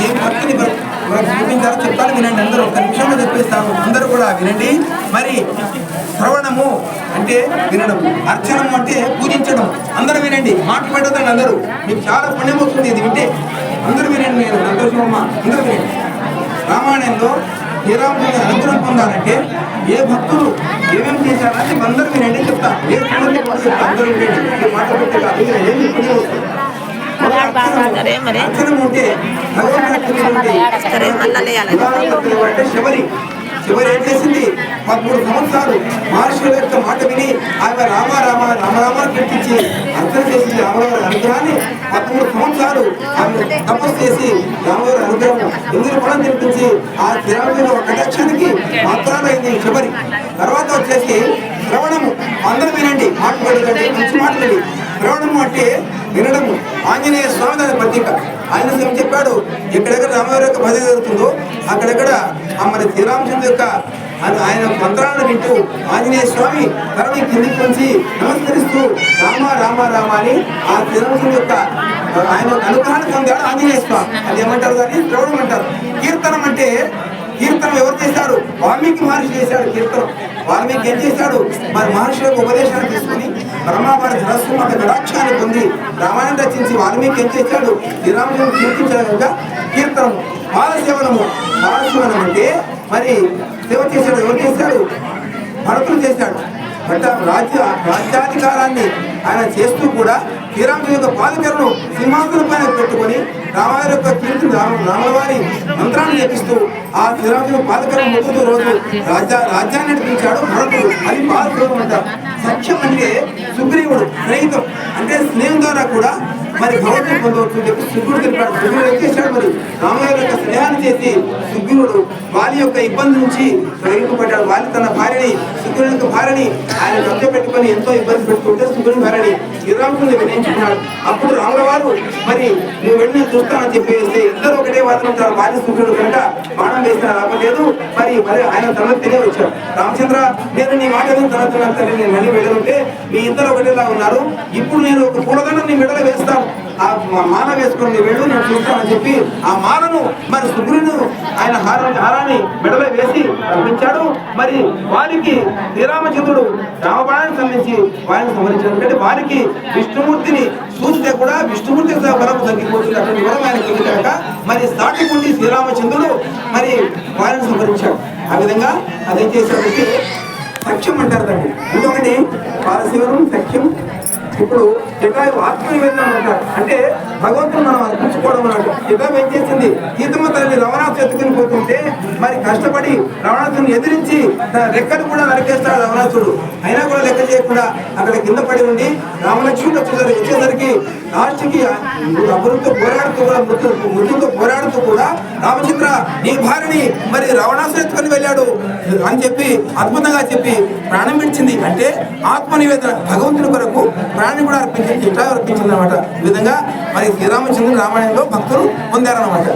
ఏ భక్తిని చూపించారో చెప్తాను, వినండి. అందరూ ఒక నిమిషంలో చెప్పేస్తాను, అందరూ కూడా వినండి. మరి శ్రవణము అంటే వినడం, అర్చనము అంటే పూజించడం. అందరూ వినండి, మాట పెట్టదండి. అందరూ మీకు చాలా పుణ్యం వస్తుంది ఇది వింటే. అందరూ వినండి, నేను సంతోషమమ్మ, అందరూ వినండి. రామాయణంలో శ్రీరాముడిని అనుగ్రహం పొందాలంటే ఏ భక్తులు ఏమేమి చేశారని అందరూ వినండి చెప్తా. ఏ చెప్తా, అందరూ వినండి. మాట పెట్టి ఏమి పుణ్యం వస్తుంది. అర్చనం ఉంటే అంటే శబరి ఏం చేసింది? 13 సంవత్సరాలు మహర్షుల యొక్క మాట విని ఆమె రామరామ కీర్తించి అర్చన చేసింది. రామవారి అనుగ్రహాన్ని 13 సంవత్సరాలు ఆమె తపస్సు చేసి రామవారి అనుగ్రహం ఎందుకు కూడా తెప్పించి ఆ శ్రీరాముడి కటాక్షానికి మాత్రాలైంది శబరి. తర్వాత వచ్చేసి శ్రవణము. అందరూ వినండి, మాట పడకండి, మంచి మాటలండి. శ్రవణము అంటే వినడము. ఆంజనేయ స్వామి దాని ప్రతీక. ఆయన స్వామి చెప్పాడు, ఎక్కడెక్కడ రామవారి యొక్క భజన జరుగుతుందో అక్కడెక్కడ మరి శ్రీరామచంద్ర యొక్క ఆయన మంత్రాలను వింటూ ఆంజనేయ స్వామి తరని కిందికి నుంచి నమస్కరిస్తూ రామ రామ రామ అని ఆ శ్రీరామచంద్ర యొక్క ఆయన అనుగ్రహాన్ని పొందాడు ఆంజనేయ స్వామి. అది ఏమంటారు? దాన్ని శ్రవణం అంటారు. కీర్తనం అంటే, కీర్తనం ఎవరు చేశాడు? వాల్మీకి మహర్షి చేశాడు కీర్తనం. వాల్మీకి ఏం చేశాడు? మరి మహర్షి యొక్క ఉపదేశాన్ని తీసుకుని బ్రహ్మవారి సరస్వత కటాక్షాన్ని పొంది రామాయణం రచించి వాల్మీకి ఏం చేశాడు? శ్రీరాముడిని కీర్తించడం కీర్తనము. పాదసేవనము. పాదసేవనం అంటే మరి సేవ చేశాడు. ఎవరు చేశాడు? భరతుడు చేశాడు. అంటే రాజ్యాధికారాన్ని ఆయన చేస్తూ కూడా శ్రీరాముడి యొక్క పాదకలను సింహాసనం పైన పెట్టుకొని రామాయణ యొక్క కీర్తి రామవారి మంత్రాన్ని జపిస్తూ ఆ శ్రీరాముడి పాదకలను మొక్కుతూ రోజు రాజ్యాన్ని నడిపించాడు భరతుడు. అది పాదకలం అంటారు. సఖ్యం అంటే సుగ్రీవుడు స్నేహితం, అంటే స్నేహం ద్వారా కూడా మరి భగవంతుడు పొందవచ్చు చెప్పి సుగ్రీవుడు తెలిపాడు. సుగ్రీవుడు ఏం చేశాడు? మరి రామయ్య యొక్క స్నేహాన్ని చేసి సుగ్రీవుడు వాలి యొక్క ఇబ్బంది నుంచి తొలగింపబడ్డాడు. వాలి తన భార్యని, సుగ్రీవుడి యొక్క భార్యని ఆయన కబ్జ పెట్టుకొని ఎంతో ఇబ్బంది పెట్టుకుంటే సుగ్రీవుడి భార్యని శ్రీరాముడిని వినియోగించుకున్నాడు. అప్పుడు రాముల వారు మరి నువ్వు వెళ్ళి చూస్తానని చెప్పేస్తే ఇద్దరు ఒకటే వాదన ఉంటారు. భార్య సుగ్రీవుడు కనుక బాణం వేసిన రాపలేదు. మరి ఆయన తనకు తెలియవచ్చాడు. రామచంద్ర, నేను నీ మాట తన నేను మళ్ళీ వెళ్ళనుంటే మీ ఇద్దరు ఒకటేలా ఉన్నారు. ఇప్పుడు నేను ఒక పూలదండం నీ మెడలో వేస్తాను, ఆ మాల వేసుకొని వెళ్ళు, నేను చూస్తానని చెప్పి ఆ మాలను మరి సుగ్రీవుడు ఆయన హారాన్ని మెడలో వేసి పంపించాడు. మరి వారికి శ్రీరామచంద్రుడు రామబాణాన్ని సంధించి వారిని సంహరించాడు. అంటే వారికి విష్ణుమూర్తిని చూస్తే కూడా విష్ణుమూర్తి బలం తగ్గిపోతుంది. అటువంటి వరం ఆయన పొందాక మరి సాటికుండి శ్రీరామచంద్రుడు మరి వారిని సంహరించాడు. ఆ విధంగా అదేం చేశాడంటే సఖ్యం అంటారు దాన్ని. ఇంకొకటి పాదశివరం సఖ్యం. ఇప్పుడు జటాయు ఆత్మనివేదన అంటారు, అంటే భగవంతుడు మనం అర్పించుకోవడం అన్నట్టు. జటాయు ఏం చేసింది? సీతమ్మ తల్లి రావణాసు ఎత్తుకుని పోతుంటే మరి కష్టపడి రావణాసుని ఎదిరించి రెక్కలు కూడా నరికేస్తాడు రావణాసుడు. అయినా కూడా లెక్క చేయకుండా అక్కడ కింద పడి ఉండి రామలక్ష్మణుడు వచ్చేసరికి లాస్ట్కి అమృతో పోరాడుతూ కూడా మృతులతో పోరాడుతూ కూడా రామచంద్ర నీ భార్యని మరి రావణాసుడు ఎత్తుకొని వెళ్ళాడు అని చెప్పి అద్భుతంగా చెప్పి ప్రాణం విడిచింది. అంటే ఆత్మనివేదన భగవంతుని కొరకు ప్రాణి కూడా అర్పించింది, ఇట్లా అర్పించింది అనమాట. ఈ విధంగా మరి శ్రీరామచంద్రుడు రామాయణంలో భక్తులు పొందారనమాట.